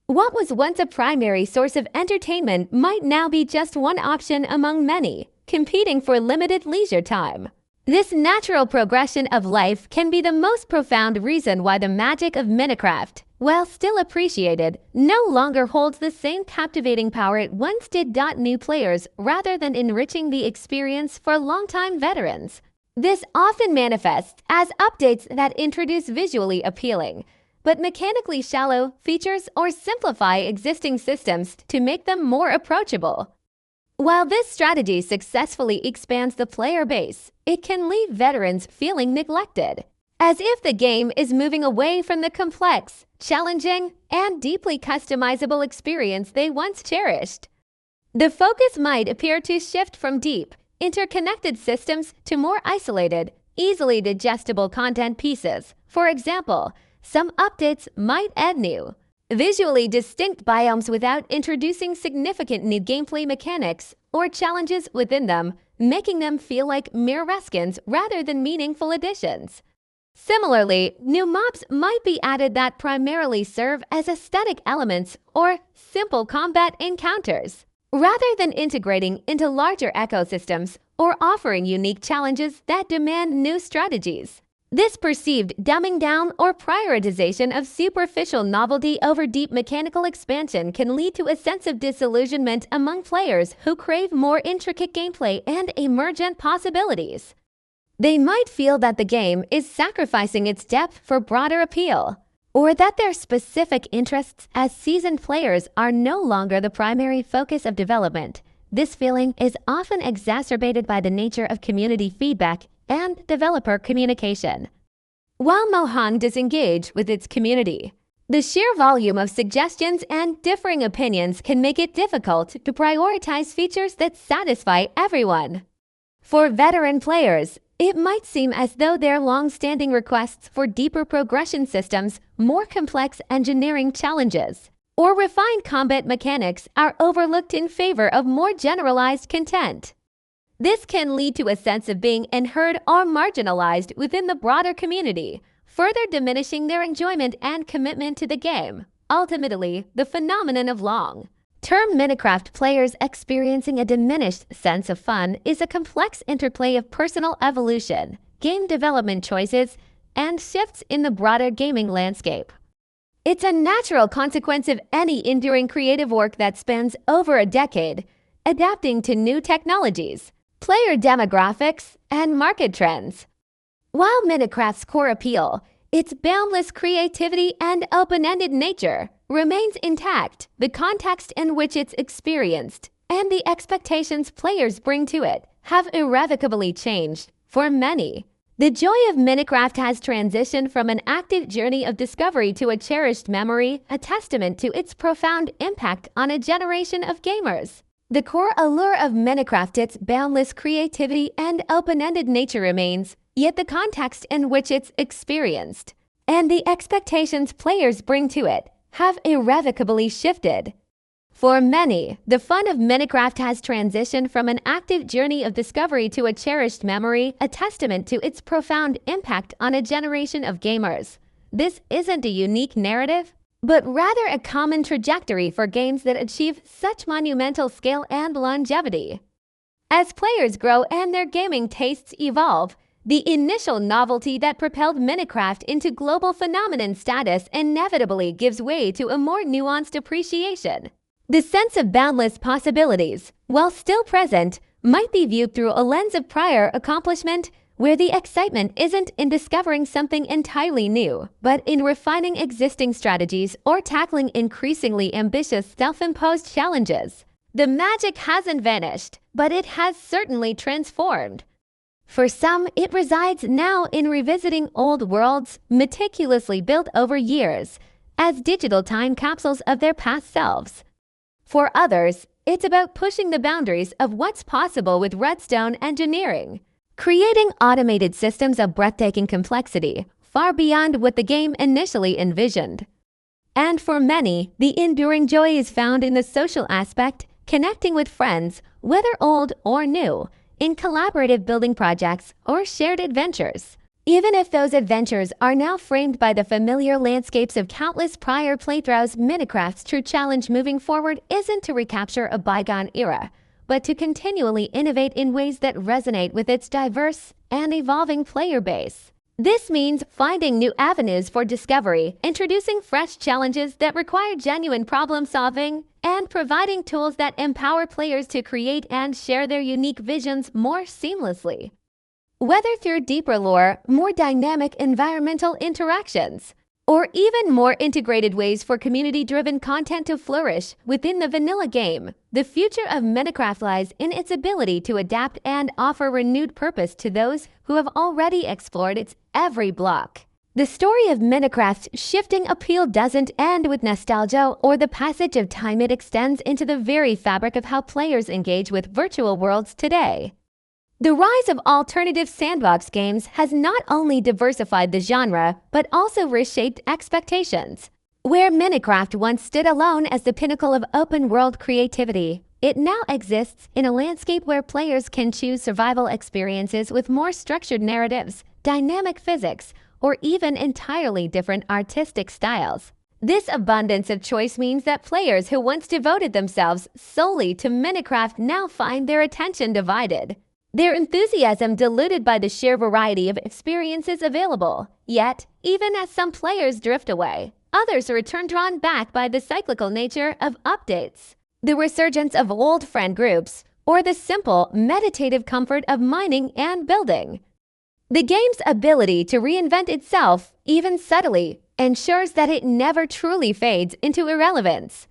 What was once a primary source of entertainment might now be just one option among many, competing for limited leisure time. This natural progression of life can be the most profound reason why the magic of Minecraft, while still appreciated, no longer holds the same captivating power it once did. New players rather than enriching the experience for longtime veterans. This often manifests as updates that introduce visually appealing, but mechanically shallow features or simplify existing systems to make them more approachable. While this strategy successfully expands the player base, it can leave veterans feeling neglected, as if the game is moving away from the complex, challenging, and deeply customizable experience they once cherished. The focus might appear to shift from deep, interconnected systems to more isolated, easily digestible content pieces. For example, some updates might add new, visually distinct biomes without introducing significant new gameplay mechanics or challenges within them, making them feel like mere reskins rather than meaningful additions. Similarly, new mobs might be added that primarily serve as aesthetic elements or simple combat encounters, rather than integrating into larger ecosystems or offering unique challenges that demand new strategies. This perceived dumbing down or prioritization of superficial novelty over deep mechanical expansion can lead to a sense of disillusionment among players who crave more intricate gameplay and emergent possibilities. They might feel that the game is sacrificing its depth for broader appeal, or that their specific interests as seasoned players are no longer the primary focus of development. This feeling is often exacerbated by the nature of community feedback and developer communication. While Mojang disengage with its community, the sheer volume of suggestions and differing opinions can make it difficult to prioritize features that satisfy everyone. For veteran players, it might seem as though their long-standing requests for deeper progression systems, more complex engineering challenges, or refined combat mechanics are overlooked in favor of more generalized content. This can lead to a sense of being unheard or marginalized within the broader community, further diminishing their enjoyment and commitment to the game. Ultimately, the phenomenon of long-term Minecraft players experiencing a diminished sense of fun is a complex interplay of personal evolution, game development choices, and shifts in the broader gaming landscape. It's a natural consequence of any enduring creative work that spans over a decade, adapting to new technologies, player demographics, and market trends. While Minecraft's core appeal, its boundless creativity and open-ended nature, remains intact, the context in which it's experienced and the expectations players bring to it have irrevocably changed. For many, the joy of Minecraft has transitioned from an active journey of discovery to a cherished memory, a testament to its profound impact on a generation of gamers. The core allure of Minecraft, its boundless creativity and open-ended nature remains, yet the context in which it's experienced and the expectations players bring to it have irrevocably shifted. For many, the fun of Minecraft has transitioned from an active journey of discovery to a cherished memory, a testament to its profound impact on a generation of gamers. This isn't a unique narrative, but rather a common trajectory for games that achieve such monumental scale and longevity. As players grow and their gaming tastes evolve, the initial novelty that propelled Minecraft into global phenomenon status inevitably gives way to a more nuanced appreciation. The sense of boundless possibilities, while still present, might be viewed through a lens of prior accomplishment, where the excitement isn't in discovering something entirely new, but in refining existing strategies or tackling increasingly ambitious self-imposed challenges. The magic hasn't vanished, but it has certainly transformed. For some, it resides now in revisiting old worlds meticulously built over years as digital time capsules of their past selves. For others, it's about pushing the boundaries of what's possible with redstone engineering, creating automated systems of breathtaking complexity, far beyond what the game initially envisioned. And for many, the enduring joy is found in the social aspect, connecting with friends, whether old or new, in collaborative building projects or shared adventures. Even if those adventures are now framed by the familiar landscapes of countless prior playthroughs, Minecraft's true challenge moving forward isn't to recapture a bygone era, but to continually innovate in ways that resonate with its diverse and evolving player base. This means finding new avenues for discovery, introducing fresh challenges that require genuine problem solving, and providing tools that empower players to create and share their unique visions more seamlessly. Whether through deeper lore, more dynamic environmental interactions, or even more integrated ways for community-driven content to flourish within the vanilla game, the future of Minecraft lies in its ability to adapt and offer renewed purpose to those who have already explored its every block. The story of Minecraft's shifting appeal doesn't end with nostalgia or the passage of time. It extends into the very fabric of how players engage with virtual worlds today. The rise of alternative sandbox games has not only diversified the genre, but also reshaped expectations. Where Minecraft once stood alone as the pinnacle of open-world creativity, it now exists in a landscape where players can choose survival experiences with more structured narratives, dynamic physics, or even entirely different artistic styles. This abundance of choice means that players who once devoted themselves solely to Minecraft now find their attention divided. Their enthusiasm diluted by the sheer variety of experiences available. Yet, even as some players drift away, others return drawn back by the cyclical nature of updates, the resurgence of old friend groups, or the simple, meditative comfort of mining and building. The game's ability to reinvent itself, even subtly, ensures that it never truly fades into irrelevance.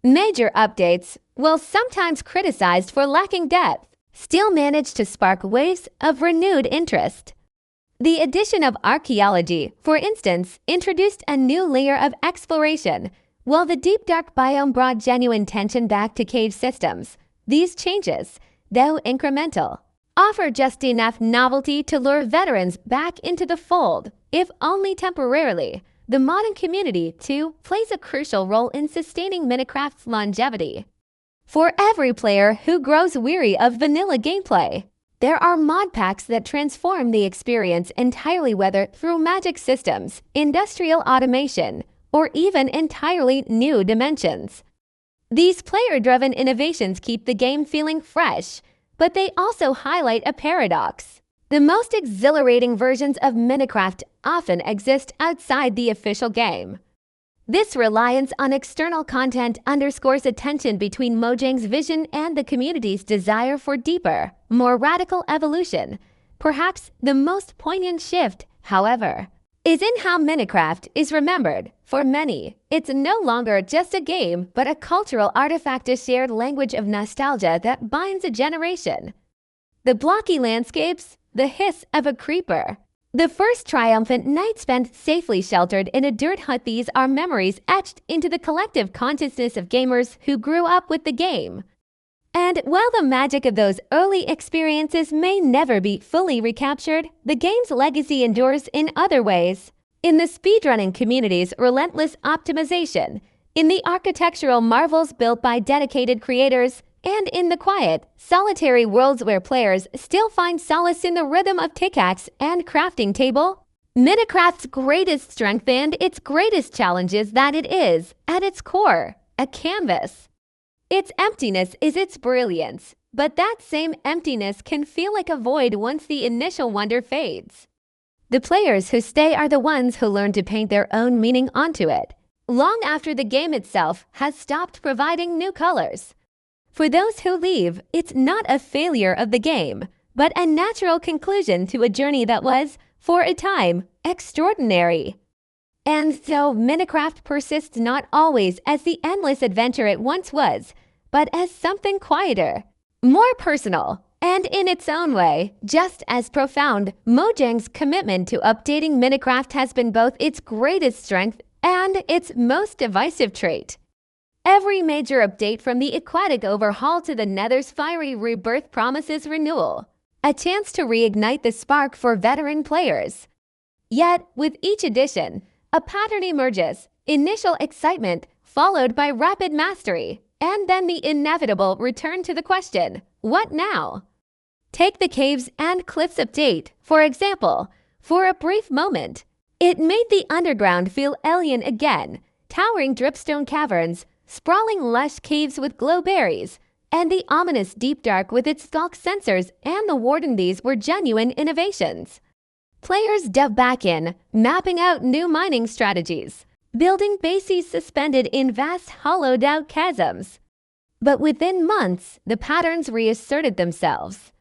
Major updates, while sometimes criticized for lacking depth, still managed to spark waves of renewed interest. The addition of archaeology, for instance, introduced a new layer of exploration, while the deep dark biome brought genuine tension back to cave systems. These changes, though incremental, offer just enough novelty to lure veterans back into the fold, if only temporarily. The modding community, too, plays a crucial role in sustaining Minecraft's longevity. For every player who grows weary of vanilla gameplay, there are mod packs that transform the experience entirely, whether through magic systems, industrial automation, or even entirely new dimensions. These player-driven innovations keep the game feeling fresh, but they also highlight a paradox. The most exhilarating versions of Minecraft often exist outside the official game. This reliance on external content underscores a tension between Mojang's vision and the community's desire for deeper, more radical evolution. Perhaps the most poignant shift, however, is in how Minecraft is remembered. For many, it's no longer just a game, but a cultural artifact, a shared language of nostalgia that binds a generation. The blocky landscapes, the hiss of a creeper, the first triumphant night spent safely sheltered in a dirt hut, these are memories etched into the collective consciousness of gamers who grew up with the game. And while the magic of those early experiences may never be fully recaptured, the game's legacy endures in other ways. In the speedrunning community's relentless optimization, in the architectural marvels built by dedicated creators, and in the quiet, solitary worlds where players still find solace in the rhythm of pickaxe and crafting table. Minecraft's greatest strength and its greatest challenge is that it is, at its core, a canvas. Its emptiness is its brilliance, but that same emptiness can feel like a void once the initial wonder fades. The players who stay are the ones who learn to paint their own meaning onto it, long after the game itself has stopped providing new colors. For those who leave, it's not a failure of the game, but a natural conclusion to a journey that was, for a time, extraordinary. And so Minecraft persists not always as the endless adventure it once was, but as something quieter, more personal, and in its own way, just as profound. Mojang's commitment to updating Minecraft has been both its greatest strength and its most divisive trait. Every major update, from the aquatic overhaul to the Nether's fiery rebirth, promises renewal, a chance to reignite the spark for veteran players. Yet, with each edition, a pattern emerges: initial excitement, followed by rapid mastery, and then the inevitable return to the question, what now? Take the Caves and Cliffs update, for example, For a brief moment, it made the underground feel alien again. Towering dripstone caverns, sprawling lush caves with glow berries, and the ominous deep dark with its stalk sensors and the warden, these were genuine innovations. Players dove back in, mapping out new mining strategies, building bases suspended in vast hollowed-out chasms. But within months, the patterns reasserted themselves.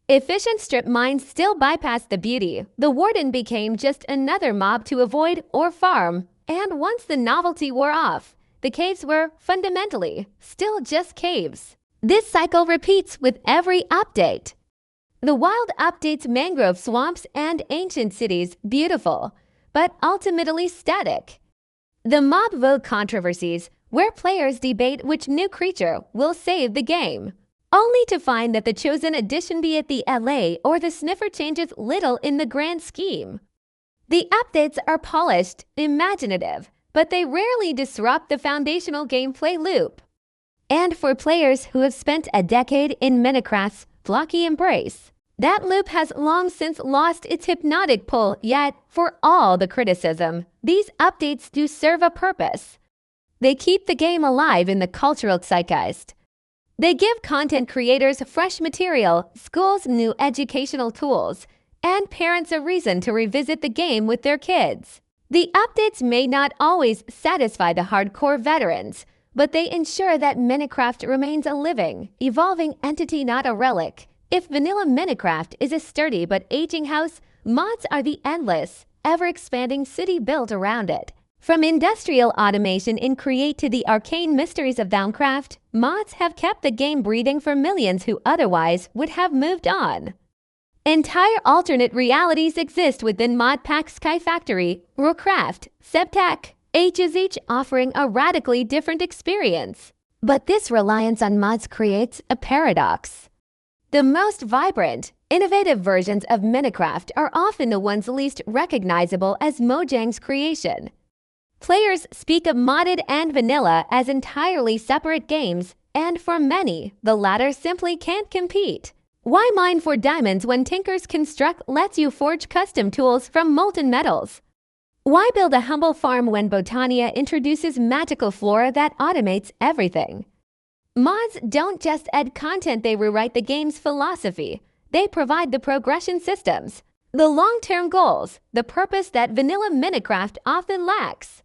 Efficient strip mines still bypassed the beauty. The warden became just another mob to avoid or farm, and once the novelty wore off, the caves were fundamentally still just caves. This cycle repeats with every update. The wild updates mangrove swamps and ancient cities beautiful, but ultimately static. The mob vote controversies, where players debate which new creature will save the game, only to find that the chosen addition, be it the LA or the sniffer, changes little in the grand scheme. The updates are polished, imaginative, but they rarely disrupt the foundational gameplay loop. And for players who have spent a decade in Minecraft's blocky embrace, that loop has long since lost its hypnotic pull. Yet, for all the criticism, these updates do serve a purpose. They keep the game alive in the cultural zeitgeist. They give content creators fresh material, schools new educational tools, and parents a reason to revisit the game with their kids. The updates may not always satisfy the hardcore veterans, but they ensure that Minecraft remains a living, evolving entity, not a relic. If vanilla Minecraft is a sturdy but aging house, mods are the endless, ever-expanding city built around it. From industrial automation in Create to the arcane mysteries of Thaumcraft, mods have kept the game breathing for millions who otherwise would have moved on. Entire alternate realities exist within Modpack Sky Factory, Rookcraft, Septak, H's, each offering a radically different experience. But this reliance on mods creates a paradox. The most vibrant, innovative versions of Minecraft are often the ones least recognizable as Mojang's creation. Players speak of modded and vanilla as entirely separate games, and for many, the latter simply can't compete. Why mine for diamonds when Tinker's Construct lets you forge custom tools from molten metals? Why build a humble farm when Botania introduces magical flora that automates everything? Mods don't just add content, they rewrite the game's philosophy. They provide the progression systems, the long-term goals, the purpose that vanilla Minecraft often lacks.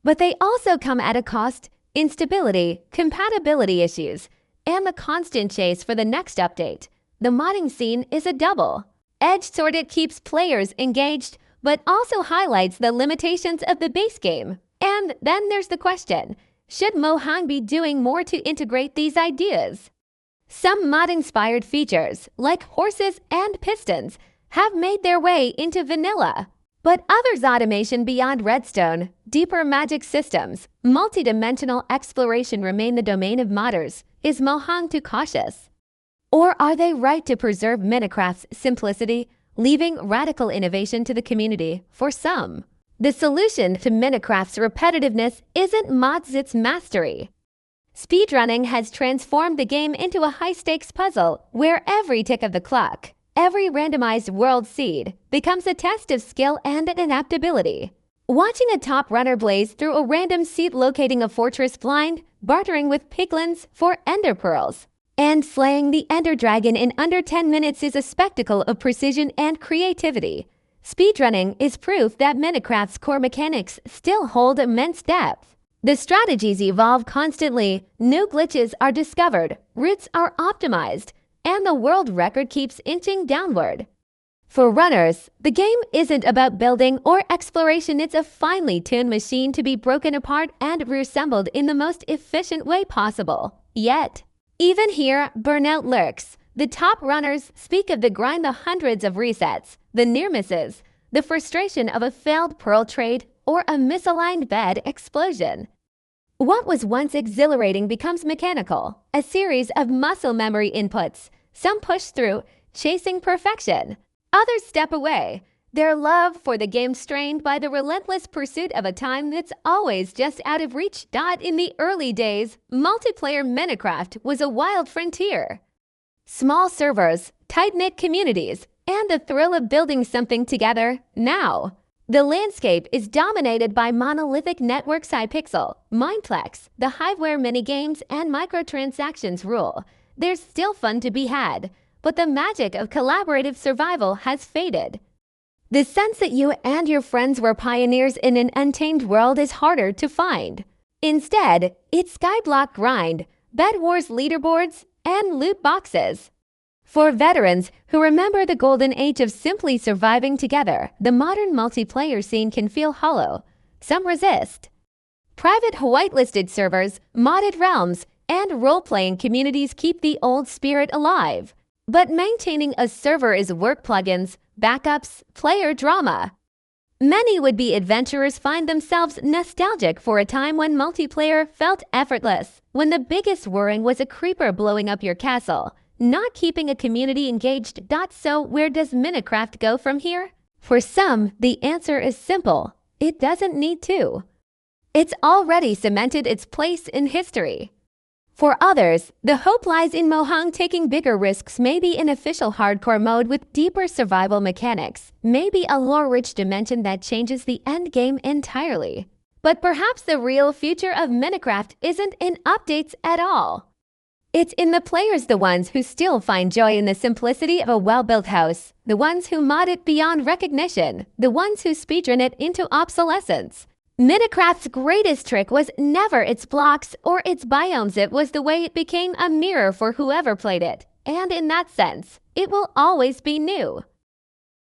But they also come at a cost: instability, compatibility issues, and the constant chase for the next update. The modding scene is a double-edged sword. It keeps players engaged, but also highlights the limitations of the base game. And then there's the question, should Mojang be doing more to integrate these ideas? Some mod-inspired features, like horses and pistons, have made their way into vanilla. But others' automation beyond redstone, deeper magic systems, multi-dimensional exploration remain the domain of modders. Is Mojang too cautious? Or are they right to preserve Minecraft's simplicity, leaving radical innovation to the community? For some, the solution to Minecraft's repetitiveness isn't mods, it's mastery. Speedrunning has transformed the game into a high-stakes puzzle where every tick of the clock, every randomized world seed, becomes a test of skill and adaptability. Watching a top runner blaze through a random seed, locating a fortress blind, bartering with piglins for ender pearls, and slaying the ender dragon in under 10 minutes is a spectacle of precision and creativity. Speedrunning is proof that Minecraft's core mechanics still hold immense depth. The strategies evolve constantly, new glitches are discovered, routes are optimized, and the world record keeps inching downward. For runners, the game isn't about building or exploration, it's a finely tuned machine to be broken apart and reassembled in the most efficient way possible. Yet, even here, burnout lurks. The top runners speak of the grind, the hundreds of resets, the near misses, the frustration of a failed pearl trade, or a misaligned bed explosion. What was once exhilarating becomes mechanical, a series of muscle memory inputs. Some push through, chasing perfection. Others step away, their love for the game strained by the relentless pursuit of a time that's always just out of reach. In the early days, multiplayer Minecraft was a wild frontier. Small servers, tight-knit communities, and the thrill of building something together now. The landscape is dominated by monolithic networks Hypixel, Mineplex, the Hiveware minigames, and microtransactions rule. There's still fun to be had, but the magic of collaborative survival has faded. The sense that you and your friends were pioneers in an untamed world is harder to find. Instead, it's skyblock grind, Bed Wars leaderboards, and loot boxes. For veterans who remember the golden age of simply surviving together, the modern multiplayer scene can feel hollow. Some resist. Private whitelisted servers, modded realms, and role-playing communities keep the old spirit alive. But maintaining a server is work plugins, backups, player drama. Many would-be adventurers find themselves nostalgic for a time when multiplayer felt effortless, when the biggest worrying was a creeper blowing up your castle, not keeping a community engaged. So where does Minecraft go from here? For some, the answer is simple. It doesn't need to. It's already cemented its place in history. For others, the hope lies in Mohang taking bigger risks, maybe in official hardcore mode with deeper survival mechanics, maybe a lore-rich dimension that changes the endgame entirely. But perhaps the real future of Minecraft isn't in updates at all. It's in the players, the ones who still find joy in the simplicity of a well-built house, the ones who mod it beyond recognition, the ones who speedrun it into obsolescence. Minecraft's greatest trick was never its blocks or its biomes. It was the way it became a mirror for whoever played it. And in that sense, it will always be new.